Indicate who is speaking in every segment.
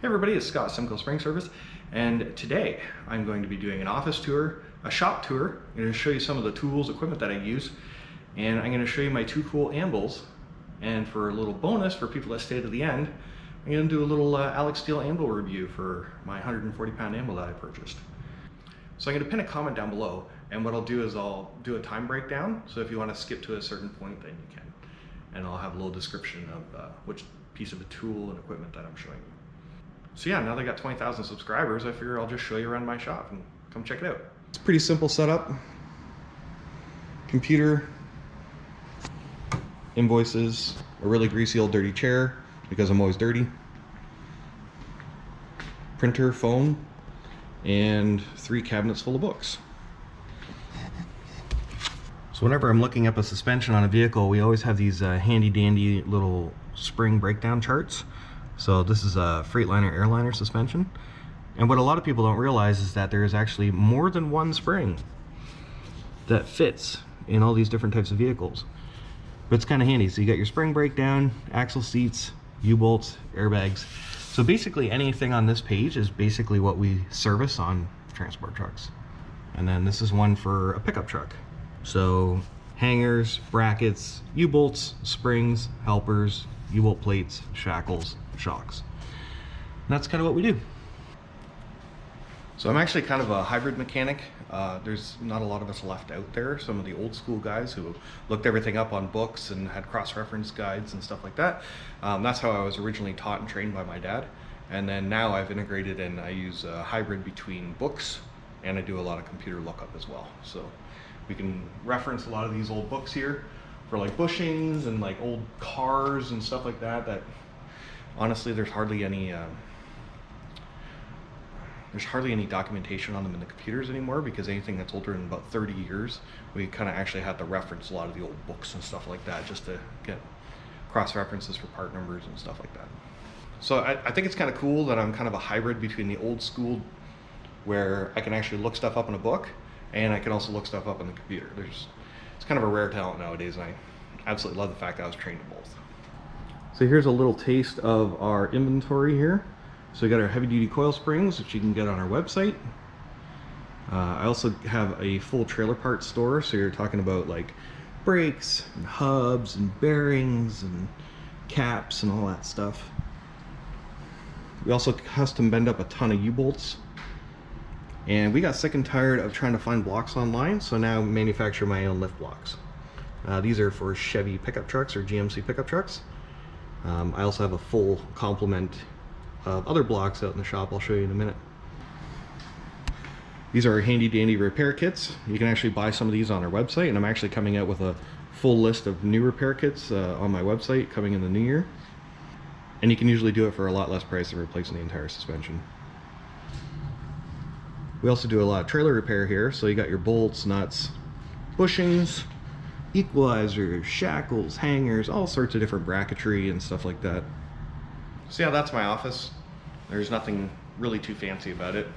Speaker 1: Hey everybody, it's Scott, Simcoe Spring Service, and today I'm going to be doing an office tour, a shop tour. I'm going to show you some of the tools, equipment that I use, and I'm going to show you my two cool anvils. And for a little bonus for people that stay to the end, I'm going to do a little Alec Steele Anvil review for my 140-pound anvil that I purchased. So I'm going to pin a comment down below, and what I'll do is I'll do a time breakdown, so if you want to skip to a certain point, then you can. And I'll have a little description of which piece of the tool and equipment that I'm showing you. So yeah, now they got 20,000 subscribers, I figure I'll just show you around my shop and come check it out. It's a pretty simple setup. Computer, invoices, a really greasy old dirty chair because I'm always dirty, printer, phone, and 3 cabinets full of books. So whenever I'm looking up a suspension on a vehicle, we always have these handy dandy little spring breakdown charts. So this is a Freightliner Airliner suspension. And what a lot of people don't realize is that there is actually more than one spring that fits in all these different types of vehicles. But it's kind of handy. So you got your spring breakdown, axle seats, U-bolts, airbags. So basically anything on this page is basically what we service on transport trucks. And then this is one for a pickup truck. So hangers, brackets, U-bolts, springs, helpers, U-bolt plates, shackles, shocks. And that's kind of what we do. So I'm actually kind of a hybrid mechanic. There's not a lot of us left out there. Some of the old school guys who looked everything up on books and had cross-reference guides and stuff like that. That's how I was originally taught and trained by my dad. And then now I've integrated and I use a hybrid between books and I do a lot of computer lookup as well. So we can reference a lot of these old books here for like bushings and like old cars and stuff like that, that honestly there's hardly any documentation on them in the computers anymore, because anything that's older than about 30 years, we kind of actually have to reference a lot of the old books and stuff like that just to get cross-references for part numbers and stuff like that. So I think it's kind of cool that I'm kind of a hybrid between the old school, where I can actually look stuff up in a book, and I can also look stuff up on the computer. It's kind of a rare talent nowadays, and I absolutely love the fact that I was trained in both. So here's a little taste of our inventory here. So we got our heavy duty coil springs, which you can get on our website. I also have a full trailer parts store, so you're talking about like brakes and hubs and bearings and caps and all that stuff. We also custom bend up a ton of U-bolts. And we got sick and tired of trying to find blocks online, so now I manufacture my own lift blocks. These are for Chevy pickup trucks or GMC pickup trucks. I also have a full complement of other blocks out in the shop I'll show you in a minute. These are handy dandy repair kits. You can actually buy some of these on our website, and I'm actually coming out with a full list of new repair kits on my website coming in the new year. And you can usually do it for a lot less price than replacing the entire suspension. We also do a lot of trailer repair here, so you got your bolts, nuts, bushings, equalizers, shackles, hangers, all sorts of different bracketry and stuff like that. So yeah, that's my office. There's nothing really too fancy about it.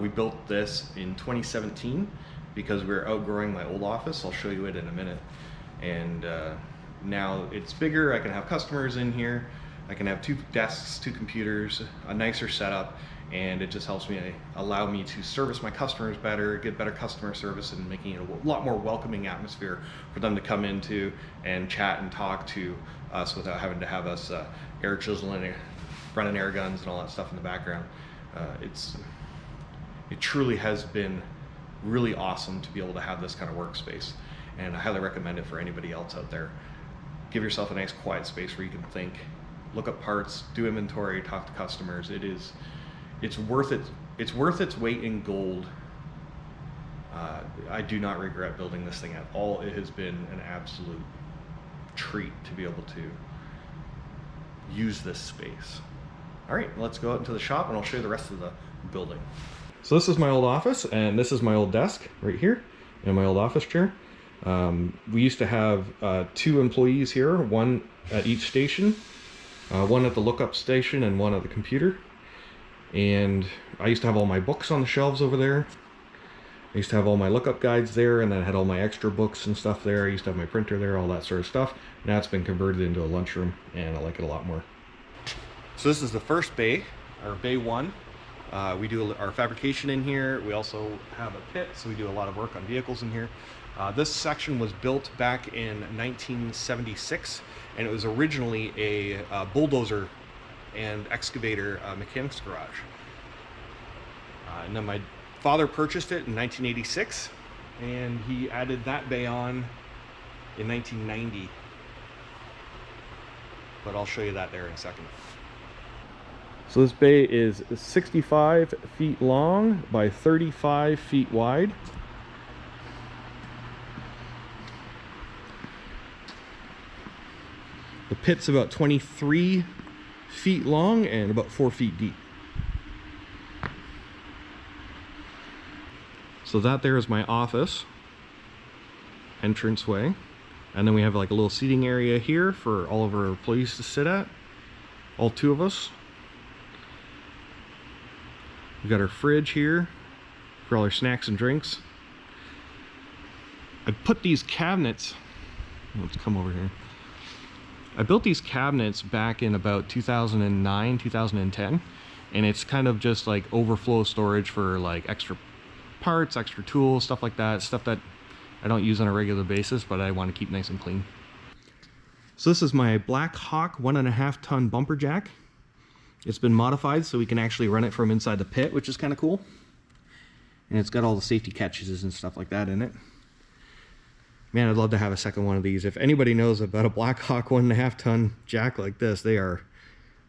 Speaker 1: We built this in 2017 because we're outgrowing my old office. I'll show you it in a minute. And now it's bigger. I can have customers in here. I can have 2 desks, 2 computers, a nicer setup, and it just helps me allow me to service my customers better, get better customer service, and making it a lot more welcoming atmosphere for them to come into and chat and talk to us without having to have us air chiseling, running air guns and all that stuff in the background. It truly has been really awesome to be able to have this kind of workspace, and I highly recommend it for anybody else out there. Give yourself a nice quiet space where you can think, look up parts, do inventory, talk to customers. It's worth it. It's worth its weight in gold. I do not regret building this thing at all. It has been an absolute treat to be able to use this space. All right, let's go out into the shop and I'll show you the rest of the building. So this is my old office, and this is my old desk right here and my old office chair. We used to have 2 employees here, one at each station, one at the lookup station and one at the computer. And I used to have all my books on the shelves over there. I used to have all my lookup guides there, and then I had all my extra books and stuff there. I used to have my printer there, all that sort of stuff. Now it's been converted into a lunchroom, and I like it a lot more. So this is the first bay, our bay 1. We do our fabrication in here. We also have a pit, so we do a lot of work on vehicles in here. This section was built back in 1976, and it was originally a bulldozer and excavator mechanics garage. And then my father purchased it in 1986, and he added that bay on in 1990. But I'll show you that there in a second. So this bay is 65 feet long by 35 feet wide. The pit's about 23 feet long and about 4 feet deep. So that there is my office entranceway. And then we have like a little seating area here for all of our employees to sit at. All 2 of us. We've got our fridge here for all our snacks and drinks. I put these cabinets, let's come over here. I built these cabinets back in about 2009, 2010, and it's kind of just like overflow storage for like extra parts, extra tools, stuff like that, stuff that I don't use on a regular basis, but I want to keep nice and clean. So this is my Black Hawk 1.5 ton bumper jack. It's been modified so we can actually run it from inside the pit, which is kind of cool. And it's got all the safety catches and stuff like that in it. Man, I'd love to have a second one of these. If anybody knows about a Black Hawk 1.5 ton jack like this, they are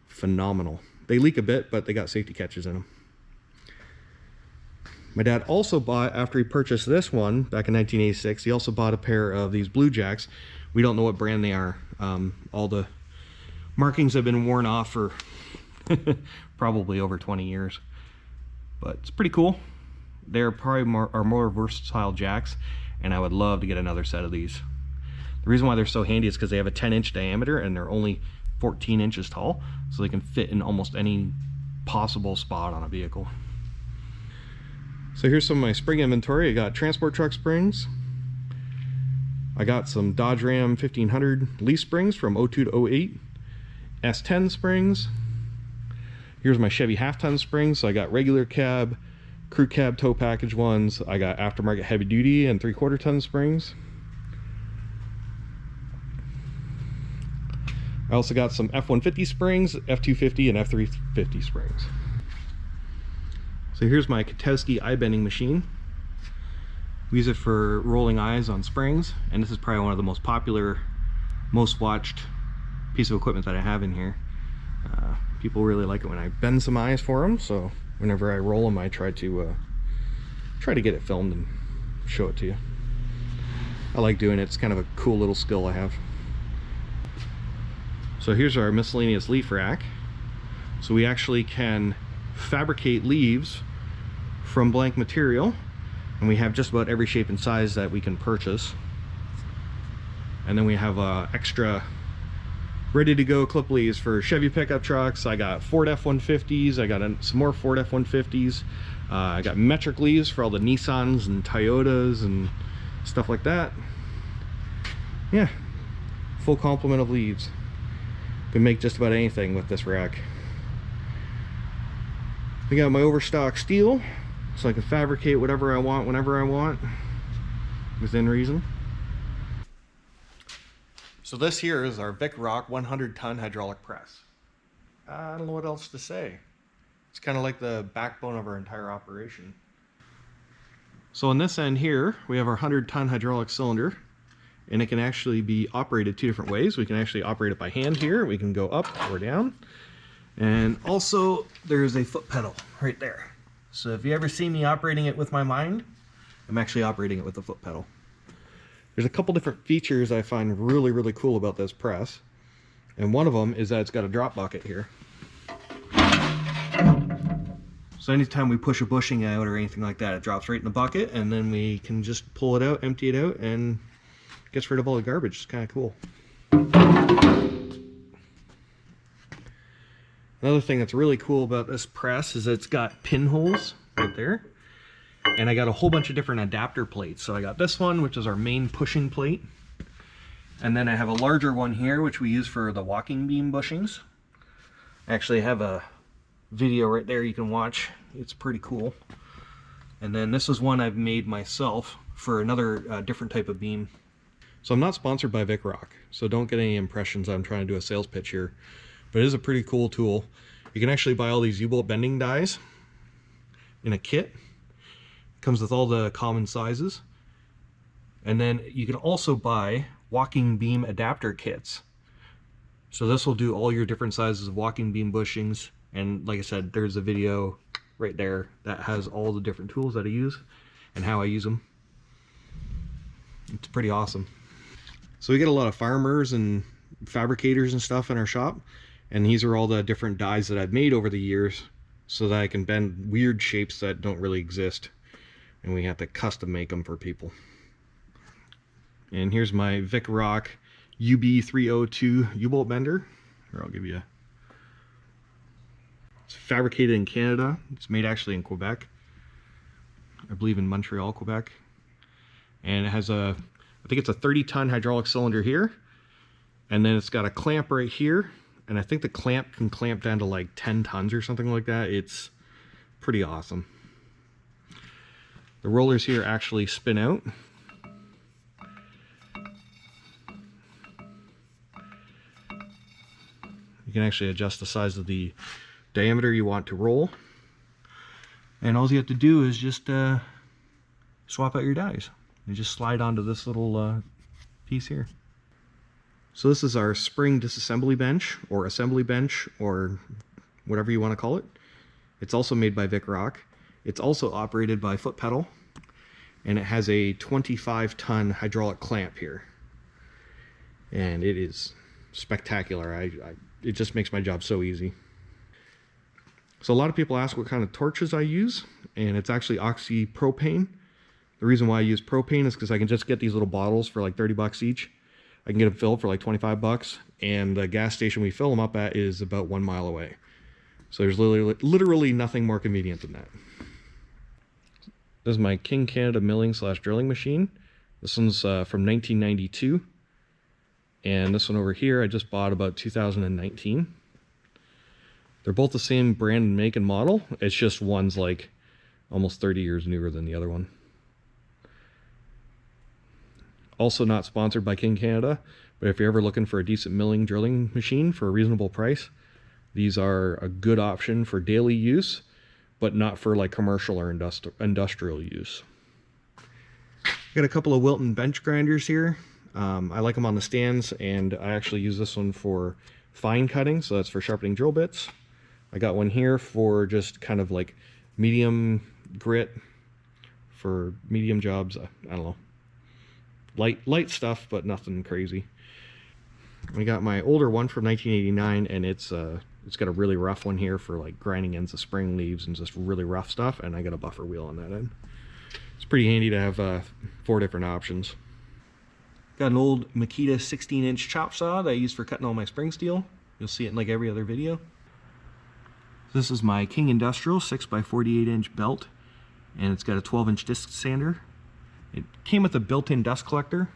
Speaker 1: phenomenal. They leak a bit, but they got safety catches in them. My dad also bought, after he purchased this one back in 1986, he also bought a pair of these Blue Jacks. We don't know what brand they are. All the markings have been worn off for probably over 20 years. But it's pretty cool. They're probably more versatile jacks, and I would love to get another set of these. The reason why they're so handy is because they have a 10-inch diameter and they're only 14 inches tall, so they can fit in almost any possible spot on a vehicle. So here's some of my spring inventory. I got transport truck springs. I got some Dodge Ram 1500 leaf springs from 02 to 08. S10 springs. Here's my Chevy half-ton springs. So I got regular cab, crew cab tow package ones. I got aftermarket heavy duty and 3/4 ton springs. I also got some F-150 springs, F-250 and F-350 springs. So here's my Katowski eye bending machine. We use it for rolling eyes on springs, and this is probably one of the most popular, most watched piece of equipment that I have in here. People really like it when I bend some eyes for them, so whenever I roll them I try to get it filmed and show it to you. I like doing it. It's kind of a cool little skill I have. So here's our miscellaneous leaf rack. So we actually can fabricate leaves from blank material, and we have just about every shape and size that we can purchase. And then we have extra ready to go clip leaves for Chevy pickup trucks. I got Ford F-150s. I got some more Ford F-150s. I got metric leaves for all the Nissans and Toyotas and stuff like that. Yeah, full complement of leaves. Can make just about anything with this rack. I got my overstock steel, so I can fabricate whatever I want whenever I want, within reason. So this here is our Vic Rock 100 ton hydraulic press. I don't know what else to say. It's kind of like the backbone of our entire operation. So on this end here, we have our 100 ton hydraulic cylinder, and it can actually be operated 2 different ways. We can actually operate it by hand here. We can go up or down. And also there's a foot pedal right there. So if you ever see me operating it with my mind, I'm actually operating it with the foot pedal. There's a couple different features I find really, really cool about this press. And one of them is that it's got a drop bucket here. So anytime we push a bushing out or anything like that, it drops right in the bucket, and then we can just pull it out, empty it out, and it gets rid of all the garbage. It's kind of cool. Another thing that's really cool about this press is that it's got pinholes right there. And I got a whole bunch of different adapter plates. So I got this one, which is our main pushing plate. And then I have a larger one here, which we use for the walking beam bushings. I actually have a video right there you can watch. It's pretty cool. And then this is one I've made myself for another different type of beam. So I'm not sponsored by Vicrock, so don't get any impressions I'm trying to do a sales pitch here. But it is a pretty cool tool. You can actually buy all these U-bolt bending dies in a kit. It comes with all the common sizes. And then you can also buy walking beam adapter kits. So this will do all your different sizes of walking beam bushings. And like I said, there's a video right there that has all the different tools that I use and how I use them. It's pretty awesome. So we get a lot of farmers and fabricators and stuff in our shop, and these are all the different dies that I've made over the years so that I can bend weird shapes that don't really exist, and we have to custom make them for people. And here's my Vicrock UB302 U-bolt bender. Here, I'll give you it's fabricated in Canada. It's made actually in Quebec, I believe in Montreal, Quebec, and it has I think it's a 30-ton hydraulic cylinder here, and then it's got a clamp right here, and I think the clamp can clamp down to like 10 tons or something like that. It's pretty awesome. The rollers here actually spin out. You can actually adjust the size of the diameter you want to roll, and all you have to do is just swap out your dies. You just slide onto this little piece here. So this is our spring disassembly bench, or assembly bench, or whatever you want to call it. It's also made by Vicrock. It's also operated by foot pedal, and it has a 25-ton hydraulic clamp here. And it is spectacular. It just makes my job so easy. So a lot of people ask what kind of torches I use, and it's actually oxypropane. The reason why I use propane is because I can just get these little bottles for like 30 bucks each. I can get them filled for like 25 bucks, and the gas station we fill them up at is about 1 mile away. So there's literally nothing more convenient than that. This is my King Canada milling / drilling machine. This one's from 1992. And this one over here I just bought about 2019. They're both the same brand and make and model. It's just one's like almost 30 years newer than the other one. Also not sponsored by King Canada, but if you're ever looking for a decent milling drilling machine for a reasonable price, these are a good option for daily use, but not for like commercial or industrial use. Got a couple of Wilton bench grinders here. I like them on the stands, and I actually use this one for fine cutting, so that's for sharpening drill bits. I got one here for just kind of like medium grit for medium jobs. I don't know. Light stuff, but nothing crazy. We got my older one from 1989, and it's got a really rough one here for like grinding ends of spring leaves and just really rough stuff, and I got a buffer wheel on that end. It's pretty handy to have 4 different options. Got an old Makita 16-inch chop saw that I use for cutting all my spring steel. You'll see it in like every other video. This is my King Industrial 6x48-inch belt, and it's got a 12-inch disc sander. It came with a built-in dust collector.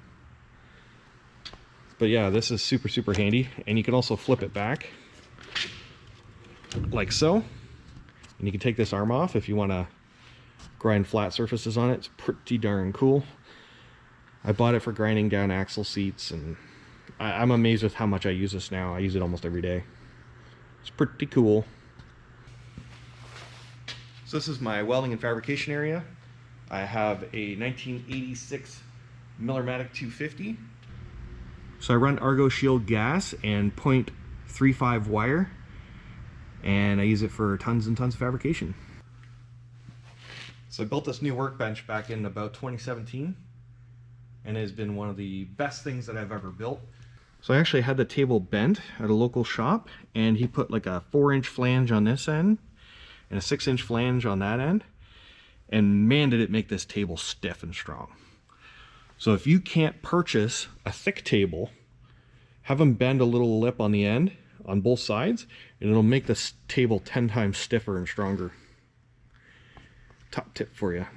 Speaker 1: But yeah, this is super, super handy. And you can also flip it back like so. And you can take this arm off if you want to grind flat surfaces on it. It's pretty darn cool. I bought it for grinding down axle seats, and I'm amazed with how much I use this now. I use it almost every day. It's pretty cool. So this is my welding and fabrication area. I have a 1986 Millermatic 250. So I run Argo Shield gas and 0.35 wire, and I use it for tons and tons of fabrication. So I built this new workbench back in about 2017, and it has been one of the best things that I've ever built. So I actually had the table bent at a local shop, and he put like a 4-inch flange on this end and a 6-inch flange on that end. And man, did it make this table stiff and strong. So if you can't purchase a thick table, have them bend a little lip on the end on both sides, and it'll make this table 10 times stiffer and stronger. Top tip for you.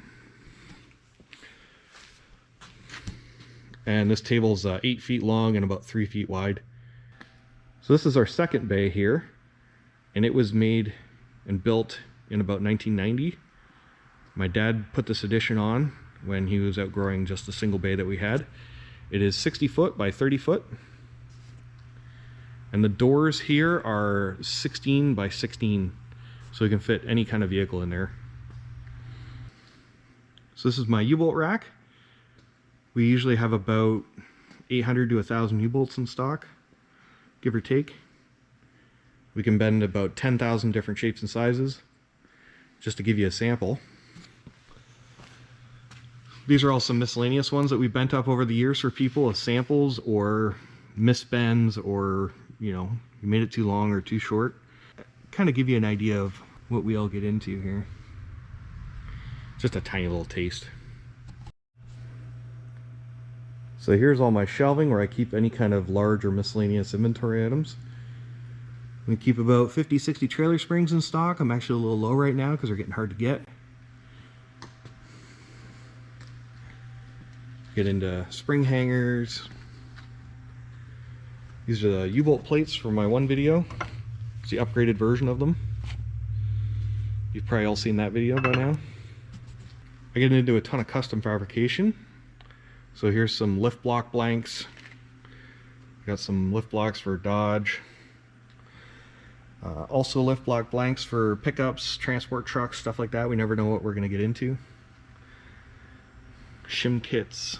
Speaker 1: And this table's 8 feet long and about 3 feet wide. So this is our second bay here, and it was made and built in about 1990. My dad put this addition on when he was outgrowing just a single bay that we had. It is 60 foot by 30 foot. And the doors here are 16 by 16, so we can fit any kind of vehicle in there. So this is my U-bolt rack. We usually have about 800 to 1,000 U-bolts in stock, give or take. We can bend about 10,000 different shapes and sizes, just to give you a sample. These are all some miscellaneous ones that we bent up over the years for people as samples, or misbends, or you know, you made it too long or too short. Kind of give you an idea of what we all get into here. Just a tiny little taste. So here's all my shelving where I keep any kind of large or miscellaneous inventory items. We keep about 50-60 trailer springs in stock. I'm actually a little low right now because they're getting hard to get. Get into spring hangers. These are the U-bolt plates from my one video. It's the upgraded version of them. You've probably all seen that video by now. I get into a ton of custom fabrication. So here's some lift block blanks. Got some lift blocks for Dodge. Also lift block blanks for pickups, transport trucks, stuff like that. We never know what we're going to get into. Shim kits.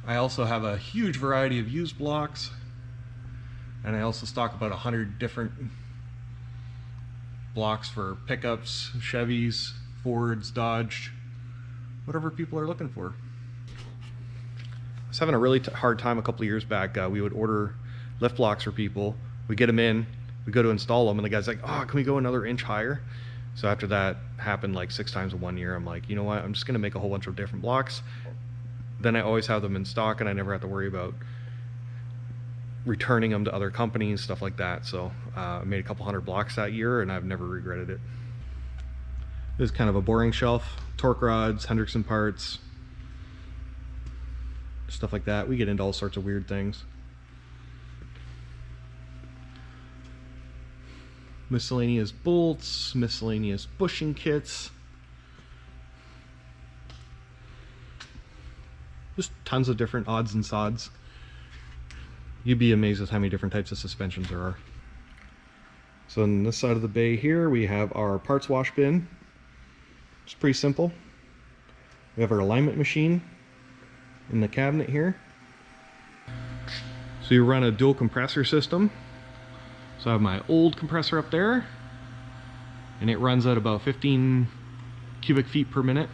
Speaker 1: I also have a huge variety of used blocks, and I also stock about 100 different blocks for pickups, Chevys, Fords, Dodge, whatever people are looking for. I was having a really hard time a couple of years back. We would order lift blocks for people. We get them in, we go to install them, and the guy's like, oh, can we go another inch higher? So after that happened like 6 times in 1 year, I'm like, you know what, I'm just gonna make a whole bunch of different blocks. Then I always have them in stock and I never have to worry about returning them to other companies, stuff like that. So I made a couple hundred blocks that year and I've never regretted it. This is kind of a boring shelf, torque rods, Hendrickson parts, stuff like that. We get into all sorts of weird things. Miscellaneous bolts, miscellaneous bushing kits. Just tons of different odds and sods. You'd be amazed at how many different types of suspensions there are. So on this side of the bay here, we have our parts wash bin. It's pretty simple. We have our alignment machine in the cabinet here. So you run a dual compressor system. So I have my old compressor up there, and it runs at about 15 cubic feet per minute.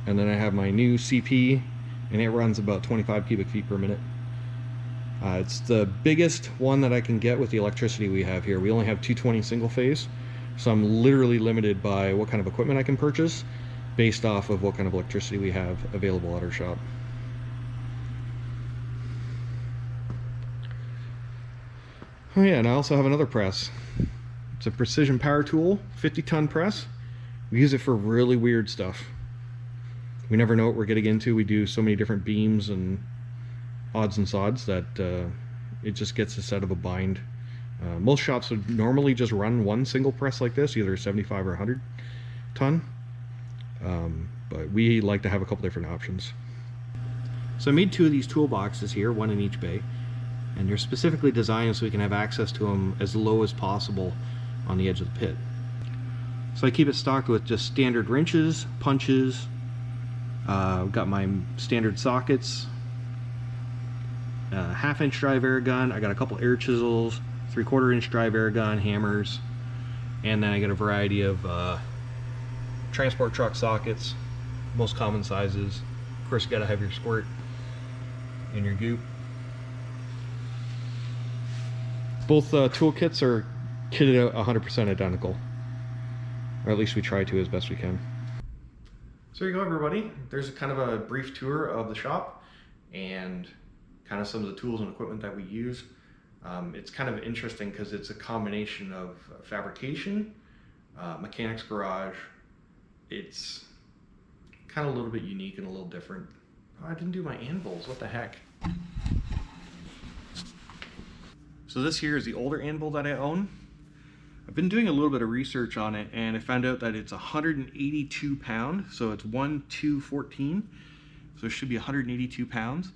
Speaker 1: And then I have my new CP, and it runs about 25 cubic feet per minute. It's the biggest one that I can get with the electricity we have here. We only have 220 single phase, so I'm literally limited by what kind of equipment I can purchase based off of what kind of electricity we have available at our shop. Oh yeah, and I also have another press. It's a precision power tool, 50-ton press. We use it for really weird stuff. We never know what we're getting into. We do so many different beams and odds and sods that it just gets us out of a bind. Most shops would normally just run one single press like this, either 75 or 100 ton. But we like to have a couple different options. So I made 2 of these toolboxes here, one in each bay. And they're specifically designed so we can have access to them as low as possible on the edge of the pit. So I keep it stocked with just standard wrenches, punches, got my standard sockets, a 1/2 inch drive air gun, I got a couple air chisels, 3/4 inch drive air gun, hammers, and then I got a variety of transport truck sockets, most common sizes. Of course you gotta have your squirt and your goop. Both toolkits are kitted out 100% identical, or at least we try to as best we can. So there you go, everybody. There's kind of a brief tour of the shop and kind of some of the tools and equipment that we use. It's kind of interesting because it's a combination of fabrication, mechanics garage. It's kind of a little bit unique and a little different. Oh, I didn't do my anvils, what the heck? So So this here is the older anvil that I own. I've been doing a little bit of research on it, and I found out that it's 182 pound, so it's 1214, so it should be 182 pounds.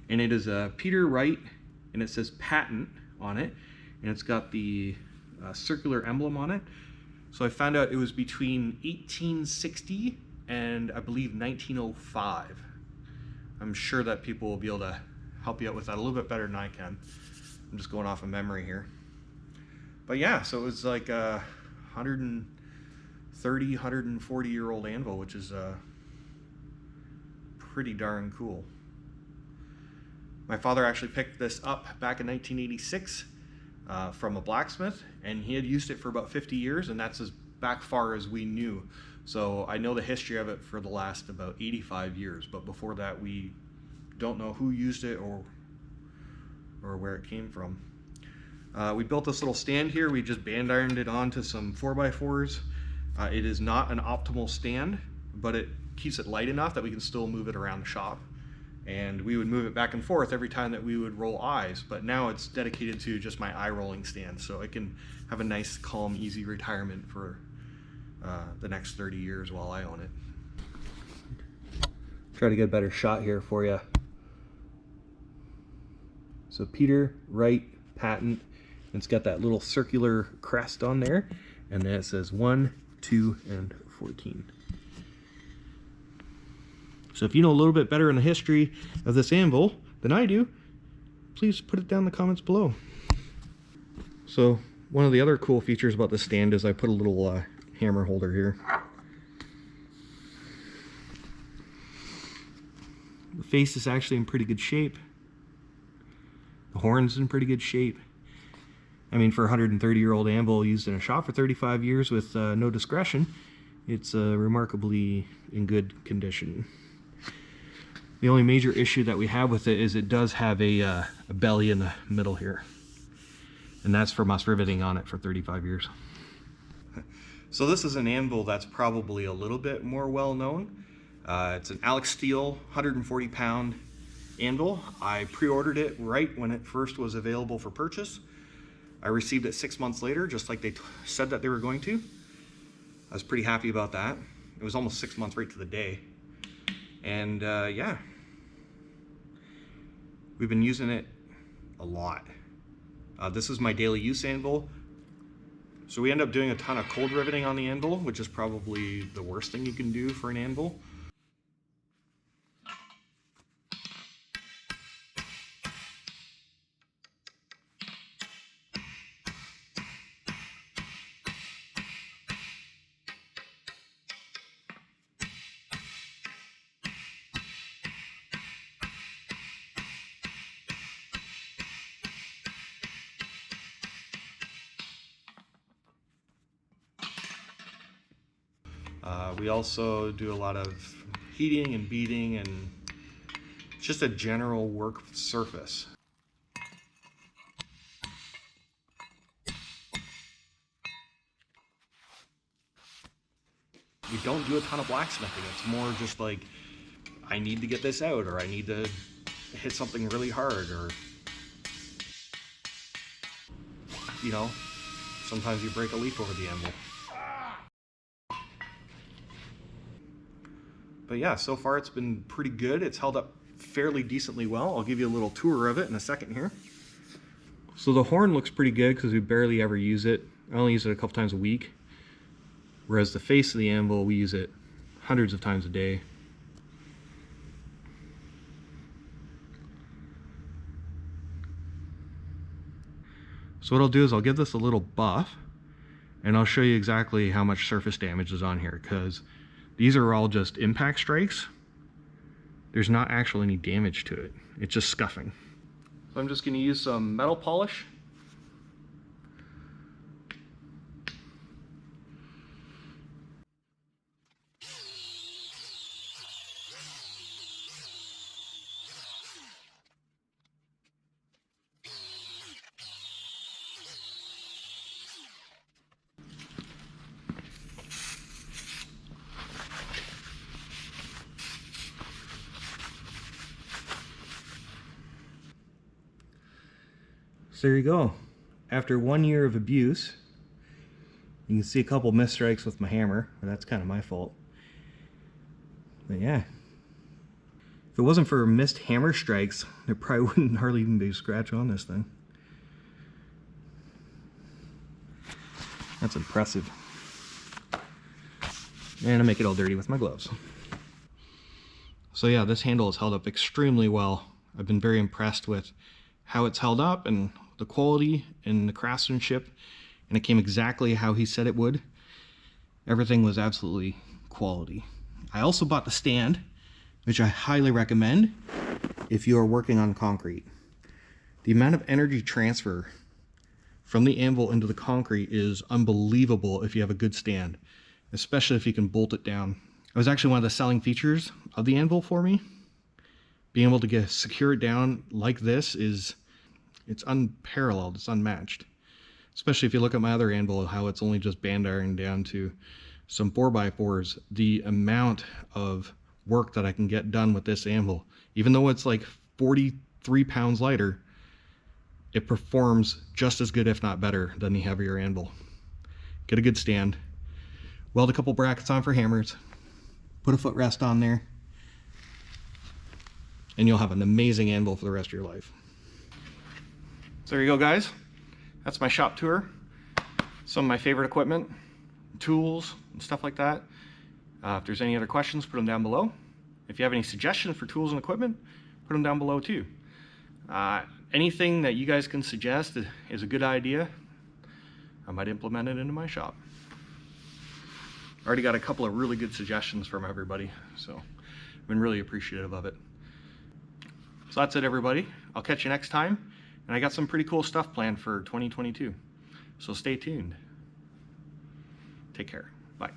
Speaker 1: And it is a Peter Wright, and it says patent on it, and it's got the circular emblem on it. So I found out it was between 1860 and I believe 1905. I'm sure that people will be able to help you out with that a little bit better than I can. I'm just going off of memory here. But yeah, so it was like a 130, 140-year-old anvil, which is pretty darn cool. My father actually picked this up back in 1986 from a blacksmith, and he had used it for about 50 years, and that's as back far as we knew. So I know the history of it for the last about 85 years, but before that we don't know who used it or where it came from. We built this little stand here. We just band ironed it onto some 4x4s. It is not an optimal stand, but it keeps it light enough that we can still move it around the shop. And we would move it back and forth every time that we would roll eyes, but now it's dedicated to just my eye rolling stand, so I can have a nice, calm, easy retirement for the next 30 years while I own it. Try to get a better shot here for you. So Peter Wright patent. It's got that little circular crest on there, and then it says 1, 2, and 14. So if you know a little bit better in the history of this anvil than I do, please put it down in the comments below. So one of the other cool features about this stand is I put a little hammer holder here. The face is actually in pretty good shape. The horn's in pretty good shape. I mean, for a 130-year-old anvil used in a shop for 35 years with no discretion, it's remarkably in good condition. The only major issue that we have with it is it does have a belly in the middle here. And that's from us riveting on it for 35 years. So this is an anvil that's probably a little bit more well known. It's an Alec Steele 140-pound anvil. I pre-ordered it right when it first was available for purchase. I received it 6 months later, just like they said that they were going to. I was pretty happy about that. It was almost 6 months right to the day. And yeah, we've been using it a lot. This is my daily use anvil. So we end up doing a ton of cold riveting on the anvil, which is probably the worst thing you can do for an anvil. We also do a lot of heating and beating, and it's just a general work surface. We don't do a ton of blacksmithing. It's more just like, I need to get this out, or I need to hit something really hard, or, you know, sometimes you break a leaf over the anvil. But yeah, so far it's been pretty good. It's held up fairly decently well. I'll give you a little tour of it in a second here. So the horn looks pretty good because we barely ever use it. I only use it a couple times a week. Whereas the face of the anvil, we use it hundreds of times a day. So what I'll do is I'll give this a little buff, and I'll show you exactly how much surface damage is on here, because these are all just impact strikes. There's not actually any damage to it. It's just scuffing. So I'm just going to use some metal polish. So there you go. after 1 year of abuse, you can see a couple missed strikes with my hammer, but that's kind of my fault. But yeah, if it wasn't for missed hammer strikes, there probably wouldn't hardly even be a scratch on this thing. That's impressive. And I make it all dirty with my gloves. So yeah, this handle has held up extremely well. I've been very impressed with how it's held up and the quality and the craftsmanship, and it came exactly how he said it would. Everything was absolutely quality. I also bought the stand, which I highly recommend if you are working on concrete. The amount of energy transfer from the anvil into the concrete is unbelievable if you have a good stand, especially if you can bolt it down. It was actually one of the selling features of the anvil for me. Being able to secure it down like this it's unparalleled, it's unmatched. Especially if you look at my other anvil, how it's only just band iron down to some 4x4s. The amount of work that I can get done with this anvil, even though it's like 43 pounds lighter, it performs just as good, if not better, than the heavier anvil. Get a good stand, weld a couple brackets on for hammers, put a footrest on there, and you'll have an amazing anvil for the rest of your life. So there you go, guys. That's my shop tour. Some of my favorite equipment, tools, and stuff like that. If there's any other questions, put them down below. If you have any suggestions for tools and equipment, put them down below too. Anything that you guys can suggest is a good idea, I might implement it into my shop. I already got a couple of really good suggestions from everybody, so I've been really appreciative of it. So that's it, everybody. I'll catch you next time, and I got some pretty cool stuff planned for 2022, so stay tuned. Take care. Bye.